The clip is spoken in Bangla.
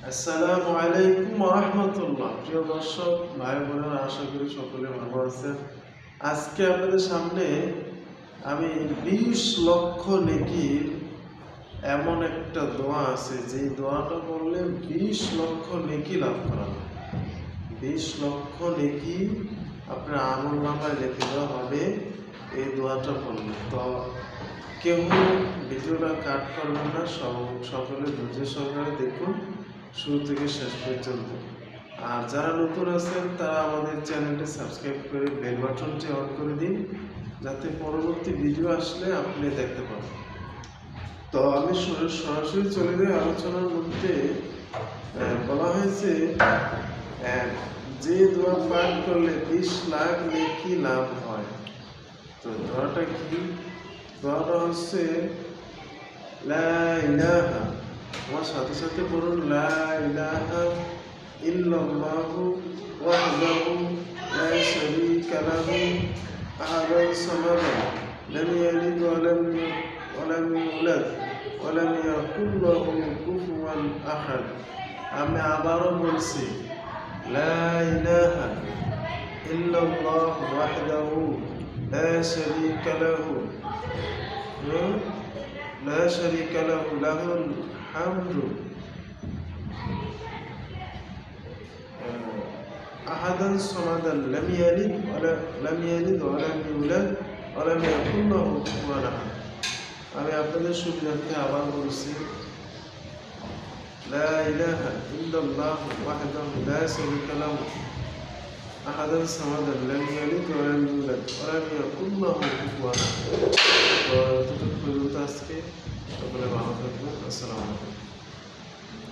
আসসালামু আলাইকুম ওয়া রাহমাতুল্লাহ। প্রিয় দর্শক ভাই বোনেরা, আশা করি সকলে ভালো আছেন। আজকে আপনাদের সামনে আমি 20 লক্ষ নেকির এমন একটা দোয়া আছে, যে দোয়াটা বললে 20 লক্ষ নেকি লাভ করা যায়। 20 লক্ষ নেকি আপনার আমলনামায় লিখে দেওয়া হবে এই দোয়াটা বললে। তো কেউ ভিডিওটা কাট করবেন না, সকলে ধৈর্য সহকারে দেখুন শুরু থেকে শেষ পর্যন্ত। আর যারা নতুন আছেন তারা আমাদের চ্যানেলটি সাবস্ক্রাইব করে বেল বাটনটি অন করে দিন, যাতে পরবর্তী ভিডিও আসলে আপনি দেখতে পান। তো আমি সরাসরি চলে যাই আলোচনার মধ্যে। বলা হয়েছে যে দোয়া পাঠ করলে 20 লাখ নেকি লাভ হয়। তো দোয়াটা কি? দোয়াটা হচ্ছে লা ইলাহা, আমার সাথে সাথে বলুন, লা ইলাহা ইল্লাল্লাহু ওয়াহদাহু লা শারীকা লাহু আহাদান সামাদান লাম ইয়ালিদ ওয়া লাম ইউলাদ ওয়া লাম ইয়াকুল লাহু কুফুয়ান আহাদ। আমি আবারও বলছি, লা ইলাহা ইল্লাল্লাহু ওয়াহদাহু লা শারীকা লাহু لا شريك له له الحمد أحدا صمدا لم يلد ولم يولد ولم يكن له كفوا أحد। আমি আপনাদের সুবিধার্থে আবার বলছি, লা ইলাহা ইল্লাল্লাহু ওয়াহদাহু লা শারীকা লাহু আহাদান সামাদান লাম ইয়ালিদ ওয়া লাম ইউলাদ ওয়া লাম ইয়াকুল লাহু কুফুয়ান আহাদ। তো এতটুকু পর্যন্ত আজকে। সকলে ভালো থাকবেন। আসসালামু আলাইকুম।